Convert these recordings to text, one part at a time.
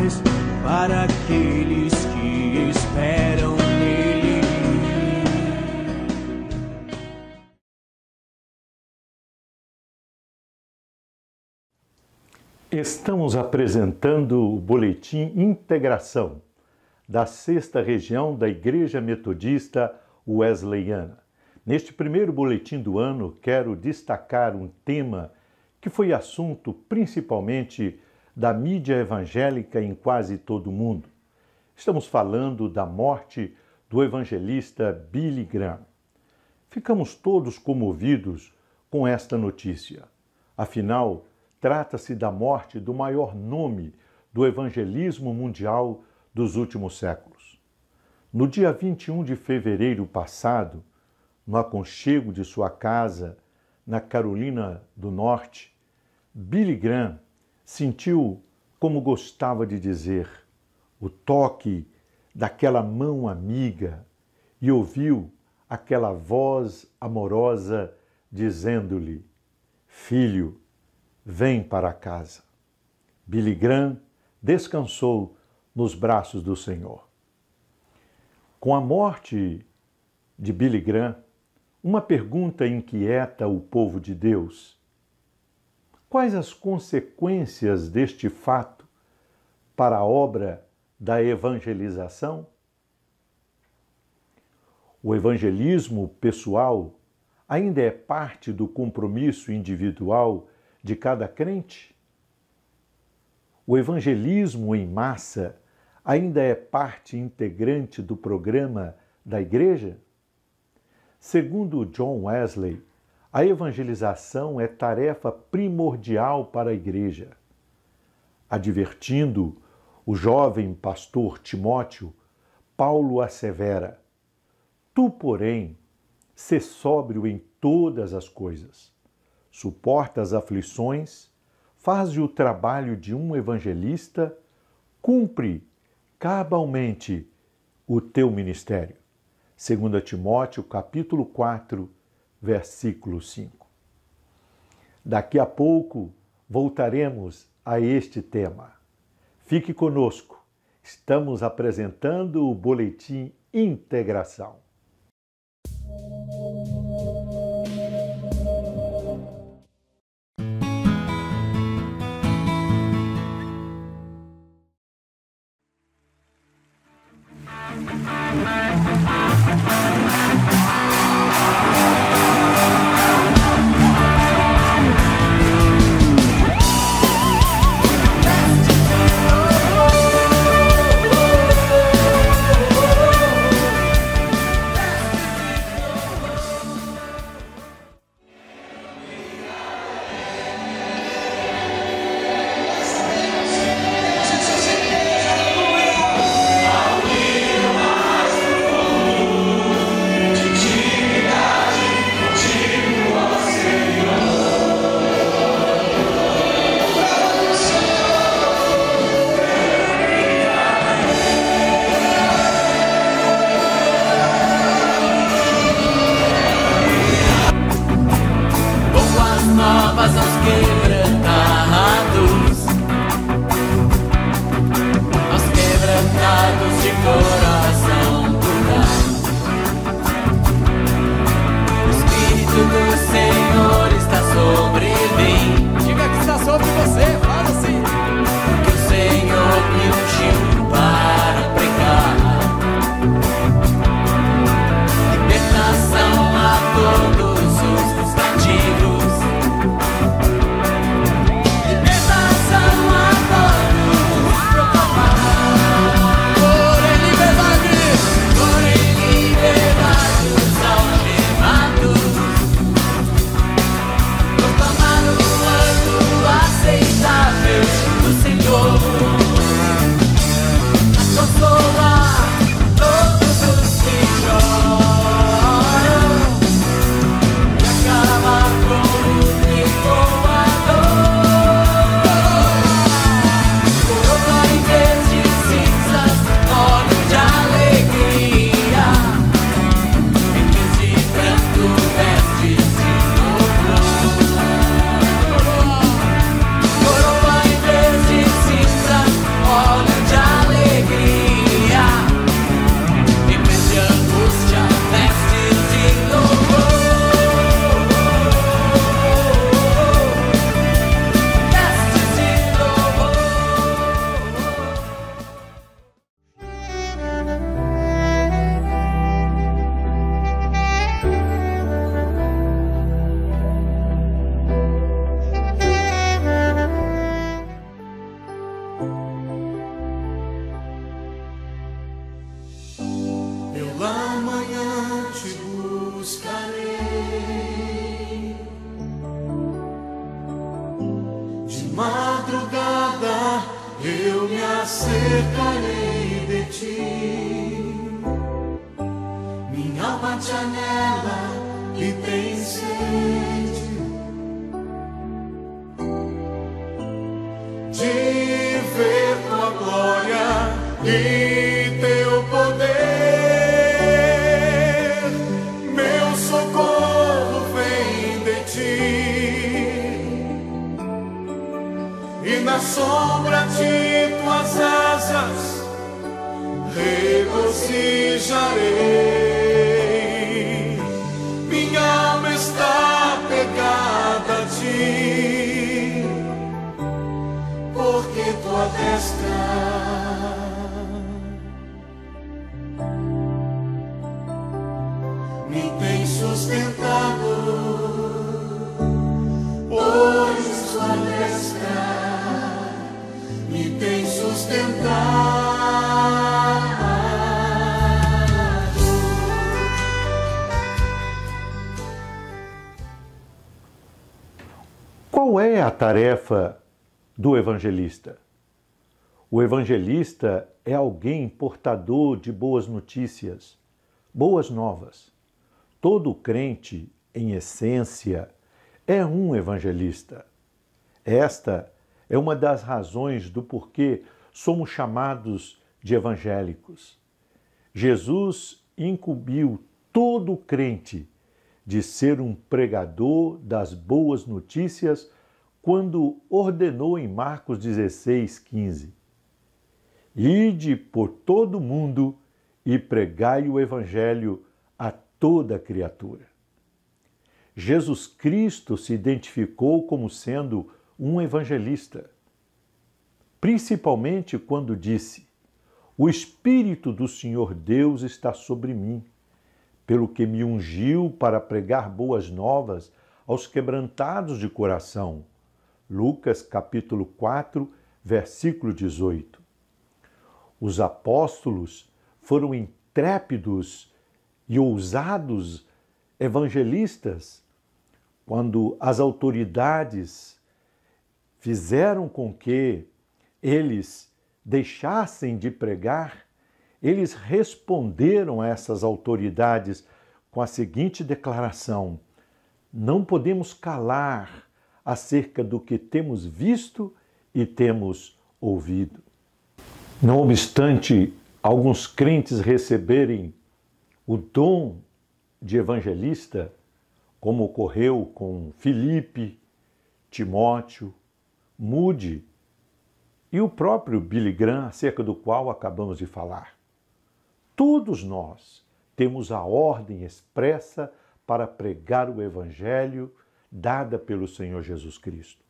paz para aqueles que esperam nele. Estamos apresentando o Boletim Integração da 6ª Região da Igreja Metodista Wesleyana. Neste primeiro boletim do ano, quero destacar um tema que foi assunto principalmente da mídia evangélica em quase todo o mundo. Estamos falando da morte do evangelista Billy Graham. Ficamos todos comovidos com esta notícia. Afinal, trata-se da morte do maior nome do evangelismo mundial dos últimos séculos. No dia 21 de fevereiro passado, no aconchego de sua casa, na Carolina do Norte, Billy Graham sentiu, como gostava de dizer, o toque daquela mão amiga e ouviu aquela voz amorosa dizendo-lhe: "Filho, vem para casa." Billy Graham descansou nos braços do Senhor. Com a morte de Billy Graham, uma pergunta inquieta o povo de Deus: quais as consequências deste fato para a obra da evangelização? O evangelismo pessoal ainda é parte do compromisso individual de cada crente? O evangelismo em massa ainda é parte integrante do programa da igreja? Segundo John Wesley, a evangelização é tarefa primordial para a igreja. Advertindo o jovem pastor Timóteo, Paulo assevera: "Tu, porém, sê sóbrio em todas as coisas, suporta as aflições, faze o trabalho de um evangelista, cumpre cabalmente o teu ministério." 2 Timóteo, capítulo 4, versículo 5. Daqui a pouco voltaremos a este tema. Fique conosco. Estamos apresentando o Boletim Integração. eu me acercarei de ti. Minha alma te anela e tem sede de ver tua glória e teu poder. Meu socorro vem de ti, e na sombra de tuas asas regozijarei. Minha alma está pegada a ti, porque tua destra me tem sustentado, pois tua destra me tem sustentado. Qual é a tarefa do evangelista? O evangelista é alguém portador de boas notícias, boas novas. Todo crente, em essência, é um evangelista. Esta é uma das razões do porquê somos chamados de evangélicos. Jesus incumbiu todo crente de ser um pregador das boas notícias quando ordenou em Marcos 16:15: Ide por todo o mundo e pregai o evangelho a toda criatura. Jesus Cristo se identificou como sendo um evangelista, principalmente quando disse: O Espírito do Senhor Deus está sobre mim, pelo que me ungiu para pregar boas novas aos quebrantados de coração. Lucas capítulo 4, versículo 18. Os apóstolos foram intrépidos e ousados evangelistas quando as autoridades fizeram com que eles deixassem de pregar. Eles responderam a essas autoridades com a seguinte declaração: não podemos calar acerca do que temos visto e temos ouvido. Não obstante alguns crentes receberem o dom de evangelista, como ocorreu com Filipe, Timóteo, Moody e o próprio Billy Graham, acerca do qual acabamos de falar. Todos nós temos a ordem expressa para pregar o Evangelho dada pelo Senhor Jesus Cristo.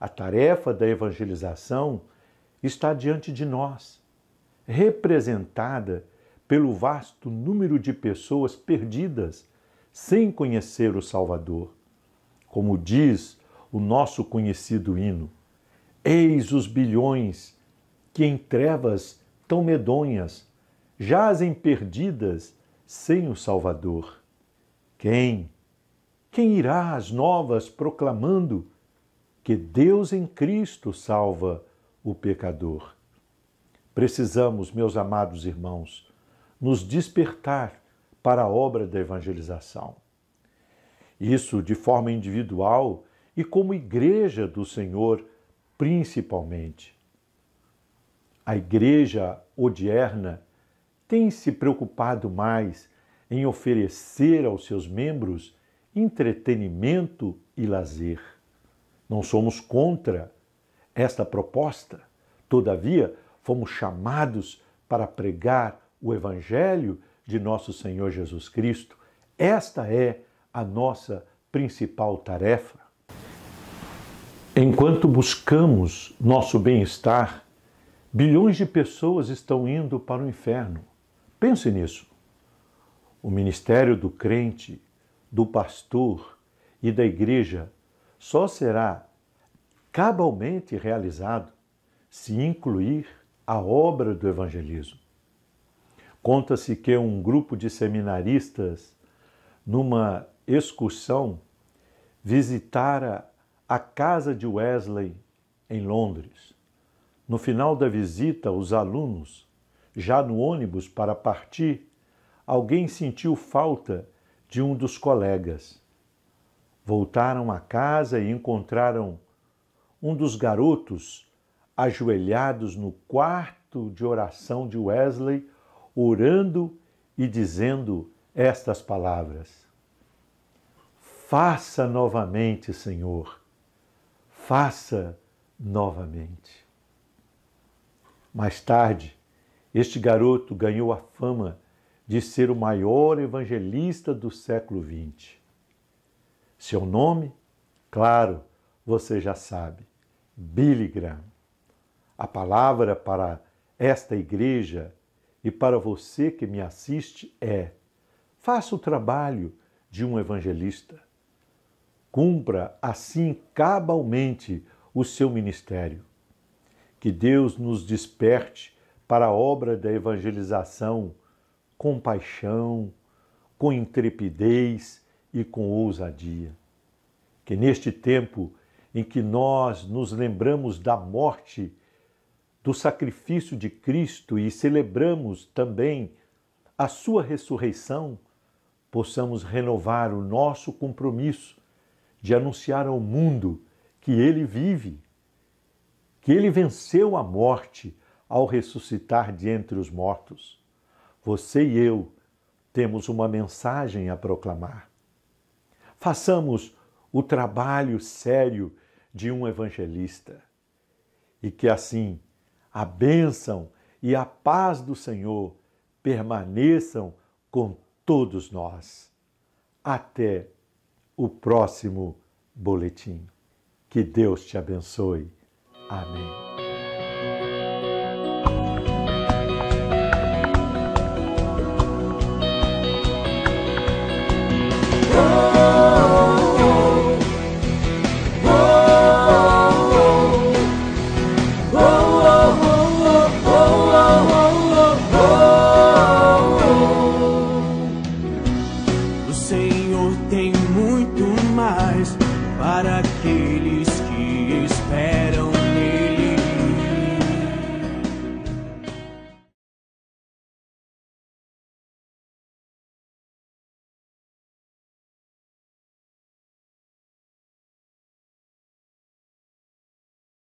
A tarefa da evangelização está diante de nós, representada pelo vasto número de pessoas perdidas, sem conhecer o Salvador. Como diz o nosso conhecido hino: eis os bilhões que em trevas tão medonhas jazem perdidas sem o Salvador. Quem irá às novas proclamando que Deus em Cristo salva o pecador? Precisamos, meus amados irmãos, nos despertar para a obra da evangelização. Isso de forma individual e como igreja do Senhor, principalmente. A igreja odierna tem se preocupado mais em oferecer aos seus membros entretenimento e lazer. Não somos contra esta proposta, todavia, fomos chamados para pregar o Evangelho de nosso Senhor Jesus Cristo. Esta é a nossa principal tarefa. Enquanto buscamos nosso bem-estar, bilhões de pessoas estão indo para o inferno. Pense nisso. O ministério do crente, do pastor e da igreja só será cabalmente realizado se incluir a obra do evangelismo. Conta-se que um grupo de seminaristas, numa excursão, visitara a casa de Wesley em Londres. No final da visita, os alunos, já no ônibus para partir, alguém sentiu falta de um dos colegas. Voltaram a casa e encontraram um dos garotos ajoelhados no quarto de oração de Wesley, orando e dizendo estas palavras: faça novamente, Senhor, faça novamente. Mais tarde, este garoto ganhou a fama de ser o maior evangelista do século XX. Seu nome, claro, você já sabe, Billy Graham. A palavra para esta igreja e para você que me assiste é: faça o trabalho de um evangelista. Cumpra assim cabalmente o seu ministério. Que Deus nos desperte para a obra da evangelização com paixão, com intrepidez e com ousadia. Que neste tempo em que nós nos lembramos da morte, do sacrifício de Cristo e celebramos também a sua ressurreição, possamos renovar o nosso compromisso de anunciar ao mundo que ele vive, que ele venceu a morte ao ressuscitar de entre os mortos. Você e eu temos uma mensagem a proclamar. Façamos o trabalho sério de um evangelista e que assim a bênção e a paz do Senhor permaneçam com todos nós. Até o próximo boletim. Que Deus te abençoe. Amém.